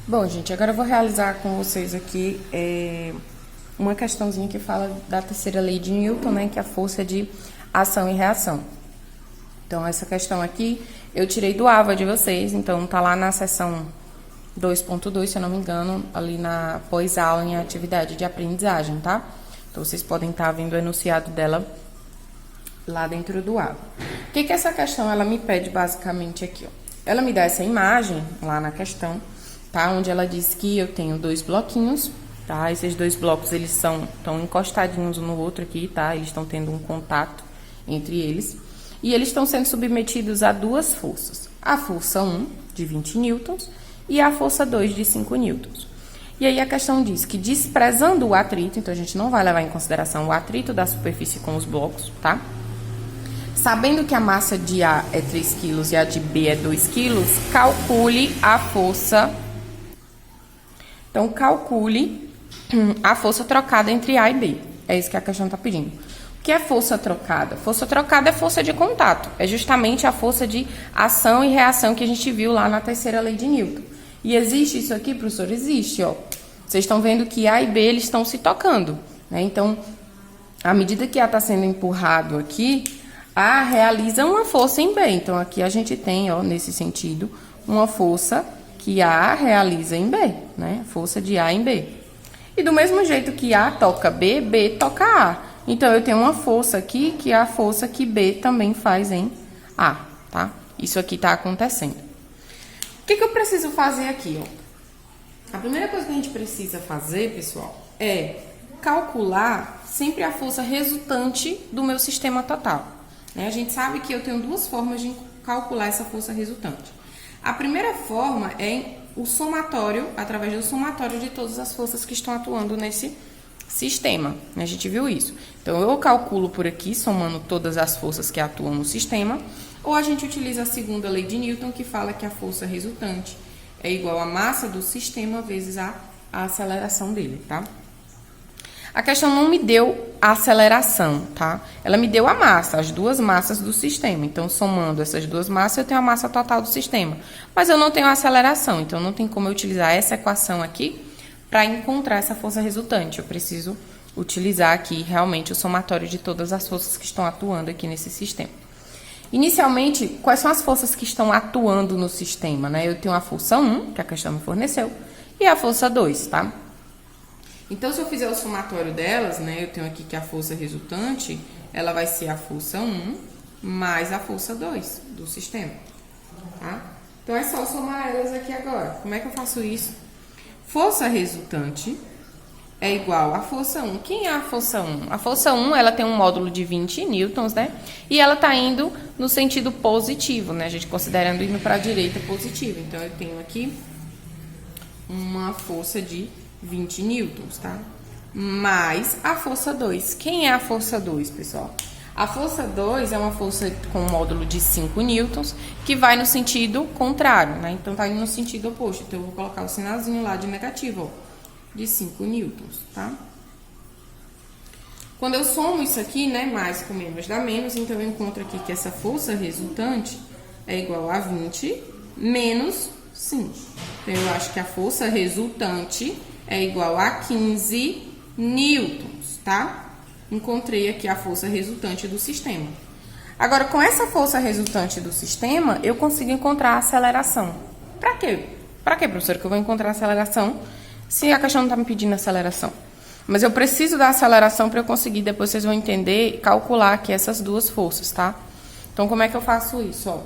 Bom, gente, agora eu vou realizar com vocês aqui uma questãozinha que fala da terceira lei de Newton, né, que é a força de ação e reação. Então, essa questão aqui eu tirei do AVA de vocês, então tá lá na seção 2.2, se eu não me engano, ali na pós-aula em atividade de aprendizagem, tá? Então, vocês podem estar vendo o enunciado dela lá dentro do AVA. O que essa questão ela me pede basicamente aqui, ó? Ela me dá essa imagem lá na questão, tá? Onde ela diz que eu tenho dois bloquinhos, tá? Esses dois blocos, eles estão encostadinhos um no outro aqui, tá? Eles estão tendo um contato entre eles. E eles estão sendo submetidos a duas forças. A força 1, de 20 newtons, e a força 2, de 5 newtons. E aí a questão diz que, desprezando o atrito, então a gente não vai levar em consideração o atrito da superfície com os blocos, tá? Sabendo que a massa de A é 3 kg e a de B é 2 kg, calcule a força. Então, calcule a força trocada entre A e B. É isso que a questão está pedindo. O que é força trocada? Força trocada é força de contato. É justamente a força de ação e reação que a gente viu lá na terceira lei de Newton. E existe isso aqui, professor? Existe, ó. Vocês estão vendo que A e B eles estão se tocando, né? Então, à medida que A está sendo empurrado aqui, A realiza uma força em B. Então, aqui a gente tem, ó, nesse sentido, uma força que A realiza em B, né? Força de A em B. E do mesmo jeito que A toca B, B toca A. Então, eu tenho uma força aqui, que é a força que B também faz em A, tá? Isso aqui está acontecendo. O que eu preciso fazer aqui, ó? A primeira coisa que a gente precisa fazer, pessoal, é calcular sempre a força resultante do meu sistema total. Né? A gente sabe que eu tenho duas formas de calcular essa força resultante. A primeira forma é o somatório, através do somatório de todas as forças que estão atuando nesse sistema. A gente viu isso. Então, eu calculo por aqui, somando todas as forças que atuam no sistema, ou a gente utiliza a segunda lei de Newton, que fala que a força resultante é igual à massa do sistema vezes a aceleração dele, tá? A questão não me deu a aceleração, tá? Ela me deu a massa, as duas massas do sistema. Então, somando essas duas massas, eu tenho a massa total do sistema. Mas eu não tenho a aceleração, então não tem como eu utilizar essa equação aqui para encontrar essa força resultante. Eu preciso utilizar aqui realmente o somatório de todas as forças que estão atuando aqui nesse sistema. Inicialmente, quais são as forças que estão atuando no sistema, né? Eu tenho a força 1, que a questão me forneceu, e a força 2, tá? Então, se eu fizer o somatório delas, né? Eu tenho aqui que a força resultante, ela vai ser a força 1 mais a força 2 do sistema, tá? Então, é só somar elas aqui agora. Como é que eu faço isso? Força resultante é igual à força 1. Quem é a força 1? A força 1, ela tem um módulo de 20 newtons, né? E ela está indo no sentido positivo, né? A gente considerando indo para a direita positiva. Então, eu tenho aqui uma força de 20 newtons, tá? Mais a força 2. Quem é a força 2, pessoal? A força 2 é uma força com um módulo de 5 newtons, que vai no sentido contrário, né? Então, tá indo no sentido oposto. Então, eu vou colocar o sinalzinho lá de negativo, ó, de 5 newtons, tá? Quando eu somo isso aqui, né, mais com menos dá menos, então eu encontro aqui que essa força resultante é igual a 20 menos 5. Então, eu acho que a força resultante é igual a 15 newtons, tá? Encontrei aqui a força resultante do sistema. Agora, com essa força resultante do sistema, eu consigo encontrar a aceleração. Para quê? Para quê, professor, que eu vou encontrar a aceleração se a questão não está me pedindo aceleração? Mas eu preciso da aceleração para eu conseguir, depois vocês vão entender, calcular aqui essas duas forças, tá? Então, como é que eu faço isso? Ó,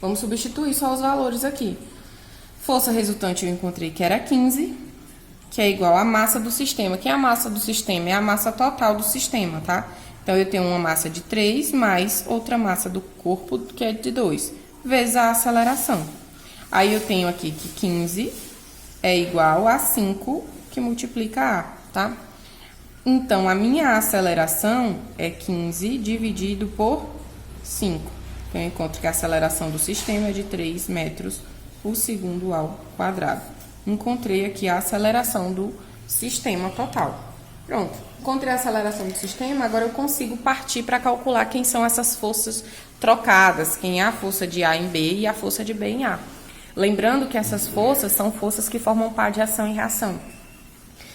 vamos substituir só os valores aqui. Força resultante eu encontrei que era 15, que é igual à massa do sistema. Que é a massa do sistema? É a massa total do sistema, tá? Então, eu tenho uma massa de 3 mais outra massa do corpo, que é de 2, vezes a aceleração. Aí, eu tenho aqui que 15 é igual a 5, que multiplica A, tá? Então, a minha aceleração é 15 dividido por 5. Então, eu encontro que a aceleração do sistema é de 3 metros por segundo ao quadrado. Encontrei aqui a aceleração do sistema total. Pronto, encontrei a aceleração do sistema, agora eu consigo partir para calcular quem são essas forças trocadas, quem é a força de A em B e a força de B em A. Lembrando que essas forças são forças que formam par de ação e reação.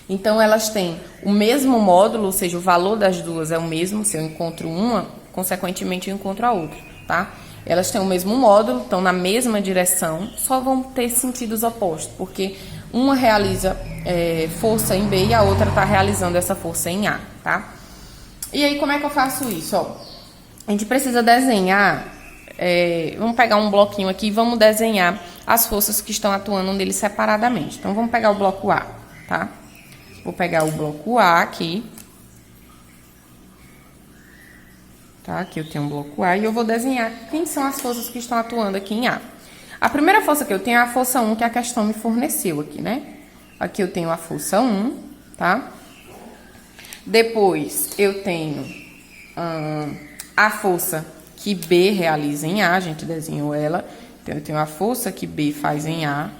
Então, elas têm o mesmo módulo, ou seja, o valor das duas é o mesmo. Se eu encontro uma, consequentemente eu encontro a outra, tá? Elas têm o mesmo módulo, estão na mesma direção, só vão ter sentidos opostos, porque uma realiza força em B e a outra está realizando essa força em A, tá? E aí, como é que eu faço isso? Ó, a gente precisa desenhar, vamos pegar um bloquinho aqui e vamos desenhar as forças que estão atuando nele separadamente. Então, vamos pegar o bloco A, tá? Vou pegar o bloco A aqui. Tá? Aqui eu tenho um bloco A e eu vou desenhar quem são as forças que estão atuando aqui em A. A primeira força que eu tenho é a força 1, que a questão me forneceu aqui, né? Aqui eu tenho a força 1, tá? Depois eu tenho a força que B realiza em A, a gente desenhou ela. Então, eu tenho a força que B faz em A.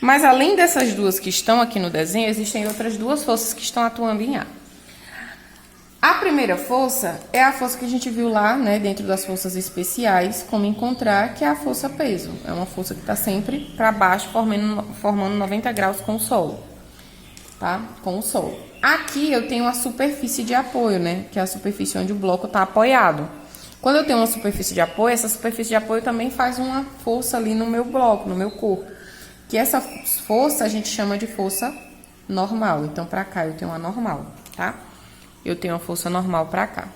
Mas, além dessas duas que estão aqui no desenho, existem outras duas forças que estão atuando em A. A primeira força é a força que a gente viu lá, né, dentro das forças especiais, como encontrar, que é a força peso. É uma força que está sempre para baixo, formando 90 graus com o solo, tá? Com o solo. Aqui eu tenho a superfície de apoio, né, que é a superfície onde o bloco está apoiado. Quando eu tenho uma superfície de apoio, essa superfície de apoio também faz uma força ali no meu bloco, no meu corpo. Que essa força a gente chama de força normal. Então, para cá eu tenho uma normal, tá? Eu tenho uma força normal para cá.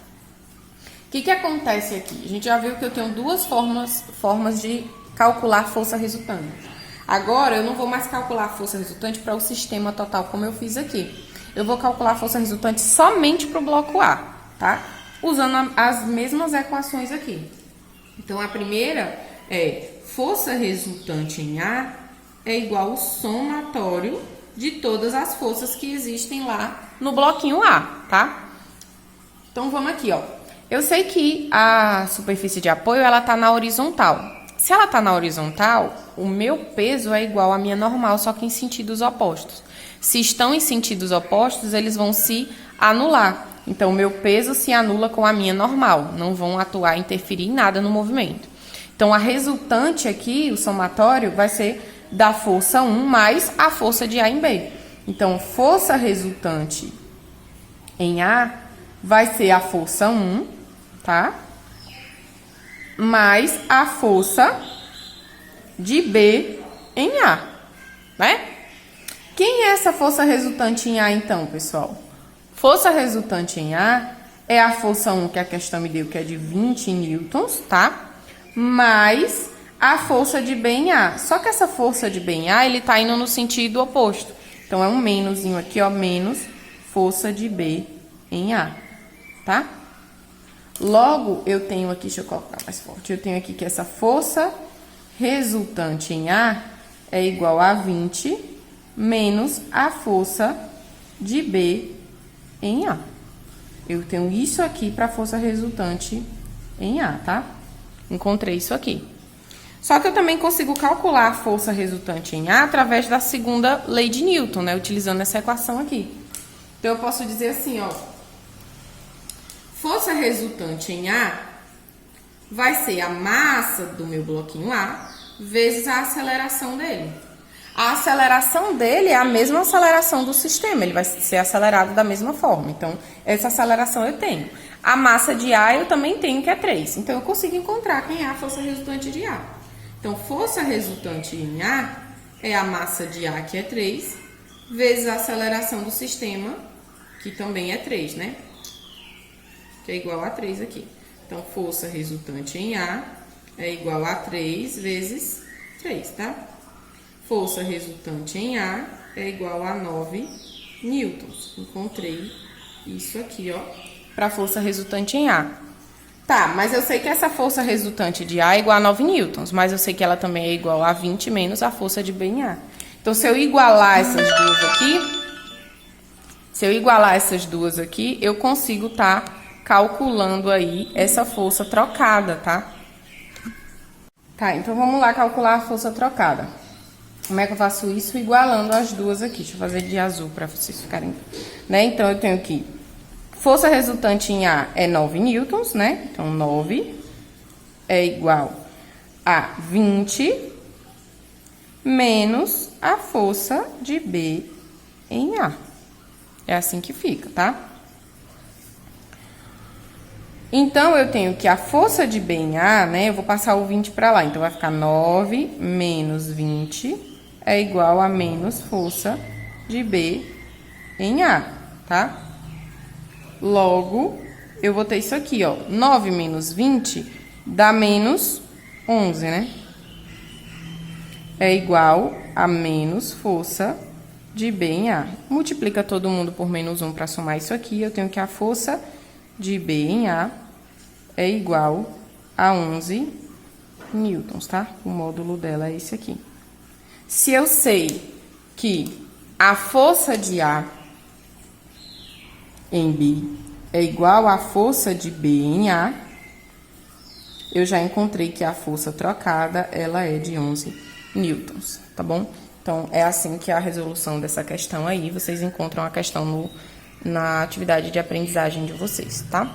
O que acontece aqui? A gente já viu que eu tenho duas formas de calcular força resultante. Agora, eu não vou mais calcular a força resultante para o sistema total, como eu fiz aqui. Eu vou calcular a força resultante somente para o bloco A, tá? Usando as mesmas equações aqui. Então, a primeira é força resultante em A é igual ao somatório de todas as forças que existem lá no bloquinho A, tá? Então, vamos aqui, ó. Eu sei que a superfície de apoio, ela tá na horizontal. Se ela tá na horizontal, o meu peso é igual à minha normal, só que em sentidos opostos. Se estão em sentidos opostos, eles vão se anular. Então, o meu peso se anula com a minha normal. Não vão atuar, interferir em nada no movimento. Então, a resultante aqui, o somatório, vai ser da força 1 mais a força de A em B. Então, força resultante em A vai ser a força 1, tá? Mais a força de B em A, né? Quem é essa força resultante em A, então, pessoal? Força resultante em A é a força 1 que a questão me deu, que é de 20 newtons, tá? Mais a força de B em A. Só que essa força de B em A, ele tá indo no sentido oposto. Então, é um menusinho aqui, ó, menos força de B em A, tá? Logo, eu tenho aqui, deixa eu colocar mais forte, eu tenho aqui que essa força resultante em A é igual a 20 menos a força de B em A. Eu tenho isso aqui para a força resultante em A, tá? Encontrei isso aqui. Só que eu também consigo calcular a força resultante em A através da segunda lei de Newton, né? Utilizando essa equação aqui. Então, eu posso dizer assim, ó. Força resultante em A vai ser a massa do meu bloquinho A vezes a aceleração dele. A aceleração dele é a mesma aceleração do sistema, ele vai ser acelerado da mesma forma. Então, essa aceleração eu tenho. A massa de A eu também tenho, que é 3. Então, eu consigo encontrar quem é a força resultante de A. Então, força resultante em A é a massa de A, que é 3, vezes a aceleração do sistema, que também é 3, né? Que é igual a 3 aqui. Então, força resultante em A é igual a 3 vezes 3, tá? Força resultante em A é igual a 9 newtons. Encontrei isso aqui, ó, para força resultante em A. Tá, mas eu sei que essa força resultante de A é igual a 9 newtons, mas eu sei que ela também é igual a 20 menos a força de B em A. Então, se eu igualar essas duas aqui, eu consigo estar calculando aí essa força trocada, tá? Tá, então vamos lá calcular a força trocada. Como é que eu faço isso? Igualando as duas aqui. Deixa eu fazer de azul para vocês ficarem... né? Então, eu tenho aqui... força resultante em A é 9 newtons, né? Então, 9 é igual a 20 menos a força de B em A. É assim que fica, tá? Então, eu tenho que a força de B em A, né? Eu vou passar o 20 para lá. Então, vai ficar 9 menos 20 é igual a menos força de B em A, tá? Logo, eu vou ter isso aqui, ó. 9 menos 20 dá menos 11, né? É igual a menos força de B em A. Multiplica todo mundo por menos 1 para somar isso aqui. Eu tenho que a força de B em A é igual a 11 newtons, tá? O módulo dela é esse aqui. Se eu sei que a força de A em B é igual à força de B em A, eu já encontrei que a força trocada, ela é de 11 newtons, tá bom? Então, é assim que é a resolução dessa questão aí. Vocês encontram a questão na atividade de aprendizagem de vocês, tá?